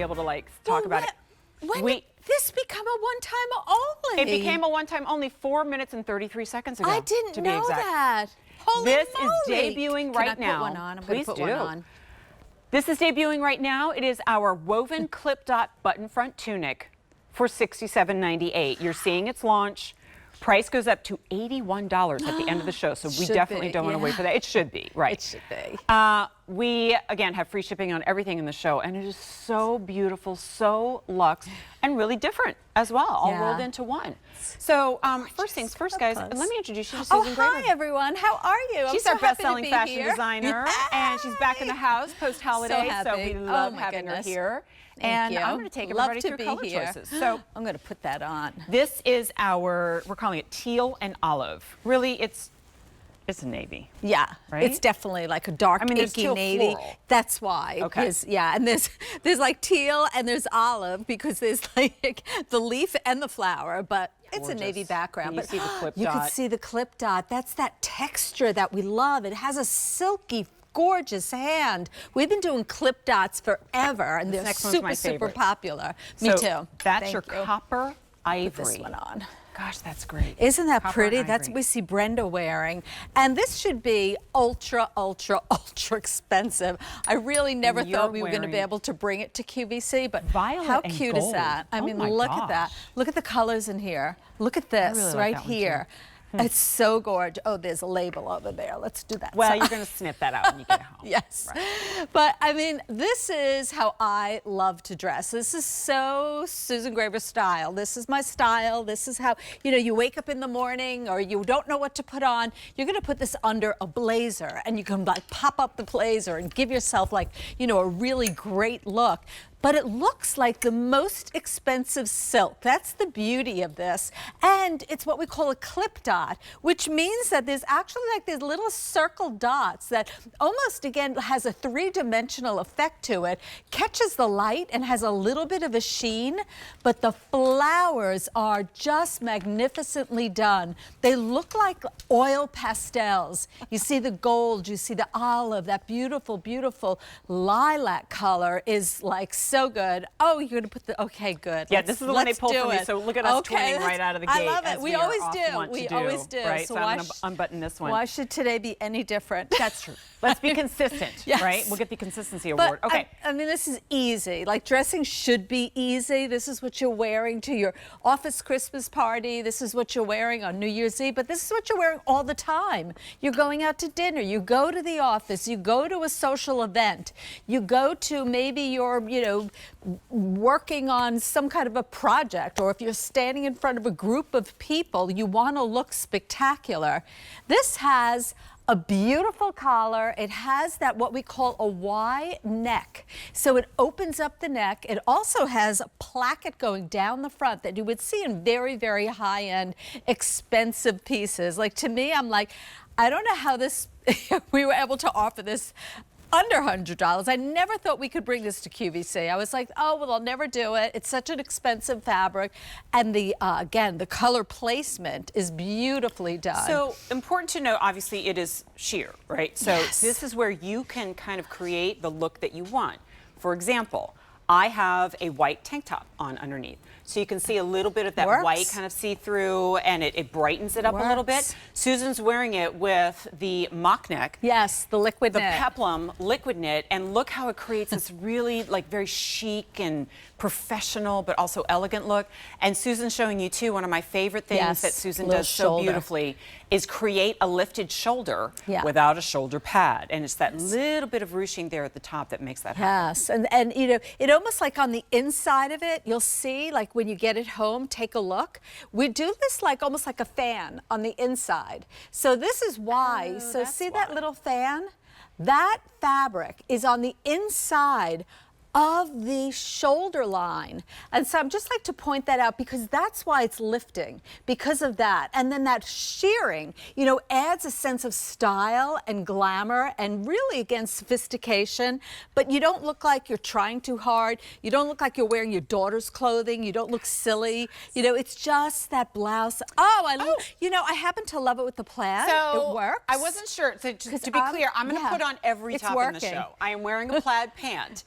be able to like talk about it. When did this become a one-time only? It became a one-time only 4 minutes and 33 seconds ago. I didn't to be know exact. that. Holy This moly. is debuting right Can I now. put one on? I'm Please gonna put do. one on. This is debuting right now. It is our woven clip dot button front tunic for $67.98. You're seeing its launch. Price goes up to $81 at the end of the show, so we definitely don't want to wait for that. It should be, right? It should be. We, again, have free shipping on everything in the show, and it is so beautiful, so luxe, and really different as well, all rolled into one. So, first things first, guys, let me introduce you to Susan Graber. Hi, everyone. How are you? She's our best-selling fashion designer, and she's back in the house post-holiday, so we love having her here. And I'm going to take everybody through color choices. So I'm going to put that on. This is our, we're calling it teal and olive. Really, it's a navy. Yeah, right? It's definitely like a dark, inky navy. Floral. That's why. Okay. Yeah, and there's like teal and there's olive because there's like the leaf and the flower, but it's a navy background. But you see the clip dot. You can see the clip dot. That's that texture that we love. It has a silky, gorgeous hand. We've been doing clip dots forever, and they're super popular. Me too. That's your copper ivory. Put this one on. Gosh, that's great. Isn't that Copper pretty? and That's what we see Brenda wearing. And this should be ultra, ultra, ultra expensive. I really never thought we were going to be able to bring it to QVC, but violet how and cute gold. is that? I mean, my look at that. gosh. Look at the colors in here. Look at this really like right that one, here. It's so gorgeous. Oh, there's a label over there. Let's do that. Well, you're going to snip that out when you get home. Yes. Right. But I mean, this is how I love to dress. This is so Susan Graber style. This is my style. This is how, you know, you wake up in the morning or you don't know what to put on. You're going to put this under a blazer and you can like pop up the blazer and give yourself like, you know, a really great look. But it looks like the most expensive silk. That's the beauty of this. And it's what we call a clip dot, which means that there's actually like these little circle dots that almost, again, has a three-dimensional effect to it, catches the light and has a little bit of a sheen, but the flowers are just magnificently done. They look like oil pastels. You see the gold, you see the olive, that beautiful, beautiful lilac color is like so good. Oh, you're going to put the, okay, good. Yeah, this is the one they pulled for me, so look at us twinning right out of the gate. I love it. We always do. We always do. Right, so I'm going to unbutton this one. Why should today be any different? That's true. Let's be consistent, right? We'll get the consistency award. Okay. I mean, this is easy. Like, dressing should be easy. This is what you're wearing to your office Christmas party. This is what you're wearing on New Year's Eve, but this is what you're wearing all the time. You're going out to dinner. You go to the office. You go to a social event. You go to maybe your, you know, working on some kind of a project, or if you're standing in front of a group of people, you want to look spectacular. This has a beautiful collar. It has that what we call a Y neck. So it opens up the neck. It also has a placket going down the front that you would see in very, very high-end, expensive pieces. Like, to me, I'm like, I don't know how this, we were able to offer this under $100. I never thought we could bring this to QVC. I was like, oh, well, I'll never do it. It's such an expensive fabric. And the, again, the color placement is beautifully done. So important to note, obviously, it is sheer, right? So this is where you can kind of create the look that you want. For example, I have a white tank top on underneath. So you can see a little bit of that white kind of see-through, and it brightens it up a little bit. Susan's wearing it with the mock neck. Yes, the liquid knit. The peplum liquid knit, and look how it creates this really like very chic and professional, but also elegant look. And Susan's showing you too, one of my favorite things that Susan does so beautifully is create a lifted shoulder without a shoulder pad. And it's that little bit of ruching there at the top that makes that happen. Yes, and you know, it almost like on the inside of it, you'll see, like when you get it home, take a look. We do this like almost like a fan on the inside. So this is why. So see that little fan? That fabric is on the inside of the shoulder line. And so I'd just like to point that out because that's why it's lifting, because of that. And then that shearing, you know, adds a sense of style and glamour and really, again, sophistication. But you don't look like you're trying too hard. You don't look like you're wearing your daughter's clothing. You don't look silly. You know, it's just that blouse. You know, I happen to love it with the plaid. So it works. I wasn't sure. So to be clear, I'm going to put on every top in the show. I am wearing a plaid pant.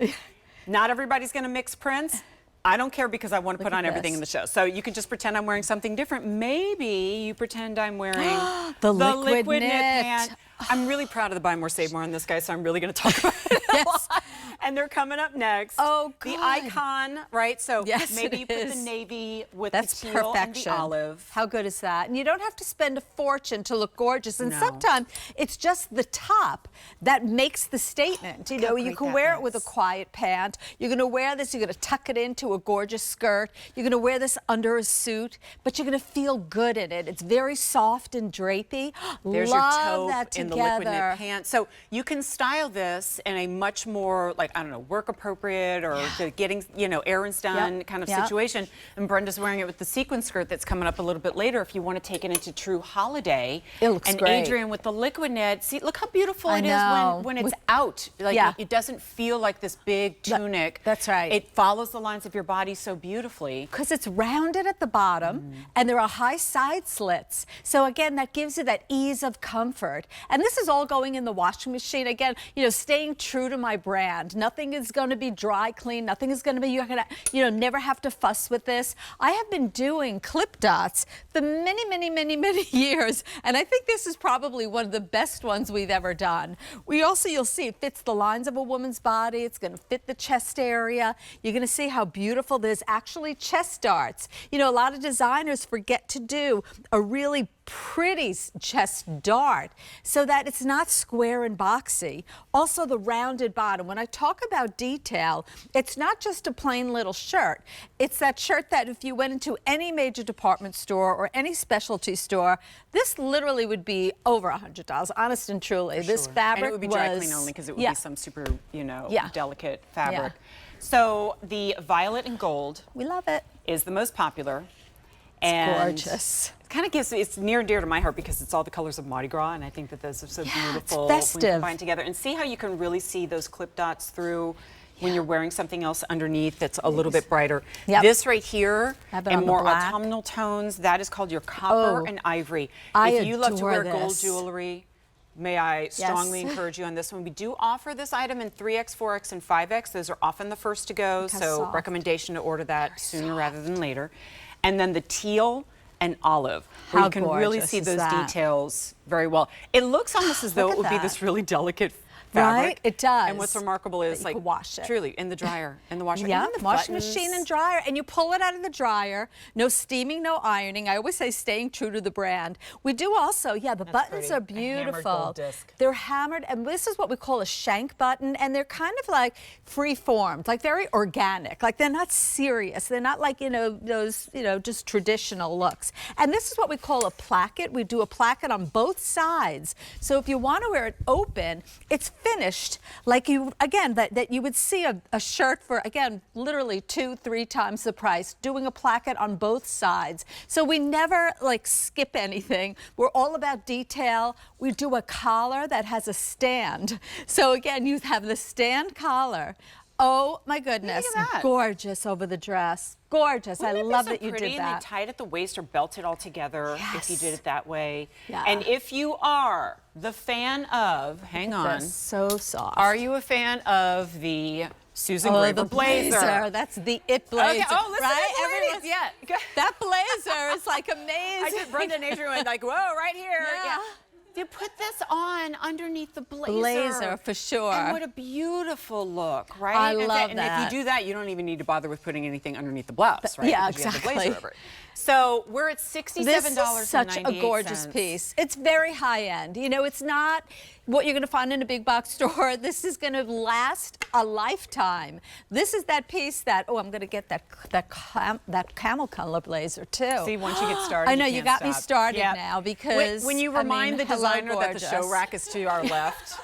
Not everybody's going to mix prints. I don't care because I want to put on everything in the show. So you can just pretend I'm wearing something different. Maybe you pretend I'm wearing the liquid knit pant. I'm really proud of the Buy More, Save More on this, guys, so I'm really going to talk about it a lot. And they're coming up next. Oh, good. The icon, right? So yes, maybe you put the navy with That's the teal perfection. and the olive. How good is that? And you don't have to spend a fortune to look gorgeous. And No. sometimes it's just the top that makes the statement. You know, you can wear it with a quiet pant. You're going to wear this. You're going to tuck it into a gorgeous skirt. You're going to wear this under a suit, but you're going to feel good in it. It's very soft and drapey. There's Love your taupe that in the together. liquid knit pants. So you can style this in a much more, like, I don't know, work appropriate or the getting, you know, errands done kind of situation. And Brenda's wearing it with the sequin skirt that's coming up a little bit later if you want to take it into true holiday. It looks and great. Adrian with the liquid knit. See, look how beautiful I it know. is when it's out. Like it doesn't feel like this big tunic. That's right. It follows the lines of your body so beautifully. Because it's rounded at the bottom and there are high side slits. So again, that gives you that ease of comfort. And this is all going in the washing machine. Again, you know, staying true to my brand. Nothing is going to be dry clean. Nothing is going to be, you're going to, you know, never have to fuss with this. I have been doing clip dots for many years. And I think this is probably one of the best ones we've ever done. We also, you'll see it fits the lines of a woman's body. It's going to fit the chest area. You're going to see how beautiful there's actually chest darts. You know, a lot of designers forget to do a really pretty chest dart so that it's not square and boxy. Also the rounded bottom. When I talk about detail, it's not just a plain little shirt. It's that shirt that if you went into any major department store or any specialty store, this literally would be over $100, honest and truly. This fabric and it would be dry clean only because it would be some super, you know, delicate fabric. So the violet and gold, we love it, is the most popular. It's gorgeous. It kind of gives, it's near and dear to my heart because it's all the colors of Mardi Gras, and I think that those are so beautiful it's festive. when combined together. And see how you can really see those clip dots through when you're wearing something else underneath that's a little bit brighter. This right here, and more autumnal tones, that is called your copper and ivory. If you love to wear gold jewelry, may I strongly encourage you on this one. We do offer this item in 3X, 4X, and 5X. Those are often the first to go, so recommendation to order that sooner rather than later. And then the teal and olive, where you can really see those details very well. It looks almost as though it would be this really delicate fabric. Right, it does. And what's remarkable is, like, wash it. truly in the dryer, in the washer. Yeah, Even the washing buttons. machine and dryer, and you pull it out of the dryer. No steaming, no ironing. I always say staying true to the brand. We do also, the buttons are beautiful. A hammered gold disc. They're hammered, and this is what we call a shank button, and they're kind of like free-formed, like very organic. Like they're not serious. They're not like, you know, those, you know, just traditional looks. And this is what we call a placket. We do a placket on both sides. So if you want to wear it open, it's finished like you, again, that you would see a shirt for, again, literally 2-3 times the price, doing a placket on both sides. So we never like skip anything. We're all about detail. We do a collar that has a stand. So again, you have the stand collar. Oh my goodness, Look at that. Gorgeous over the dress. Gorgeous. Wouldn't I it be love so that you pretty did and that. they tie it at the waist or belt it all together if you did it that way. Yeah. And if you are the fan of, hang on, So soft. are you a fan of the Susan Graver the blazer. That's the it blazer. Okay. Oh, listen right? to the ladies. Yeah. That blazer is like amazing. I did. Brenda and Adrian went like, whoa, right here. Yeah. You put this on underneath the blazer. Blazer, for sure. And what a beautiful look, right? I love and that. if you do that, you don't even need to bother with putting anything underneath the blouse, right? Yeah, Because you have the exactly. blazer over it. So we're at $67.98. This is such a gorgeous piece. It's very high end. You know, it's not what you're going to find in a big box store. This is going to last a lifetime. This is that piece that, oh, I'm going to get that camel color blazer too. See, once you get started, I know, you got can't me stop. started Yep. now because when you remind the designer that the show rack is to our left.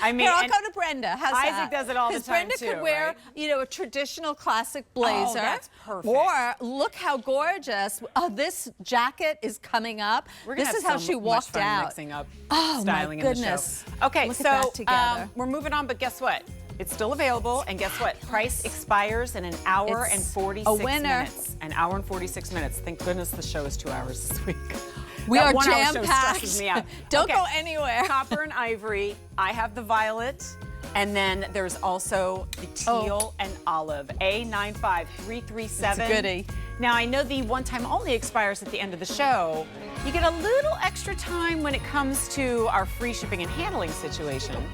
I mean, here, I'll go to Brenda. How's Isaac that? does it all the time Brenda too, could wear, right? you know, a traditional classic blazer. Oh, that's perfect. Or look how gorgeous. Oh, this jacket is coming up. We're gonna This is have how so she much walked fun out. mixing up my styling in the goodness. show. Okay, Look at so that together. we're moving on, but guess what? It's still available, and guess what? Price expires in an hour and 46 minutes. An hour and 46 minutes. Thank goodness the show is 2 hours this week. We That are 1 hour show jam-packed. stresses me out. Don't Okay, go anywhere. Copper and ivory. I have the violet. And then there's also the teal and olive, A95337. It's a goodie. Now, I know the one-time only expires at the end of the show. You get a little extra time when it comes to our free shipping and handling situation.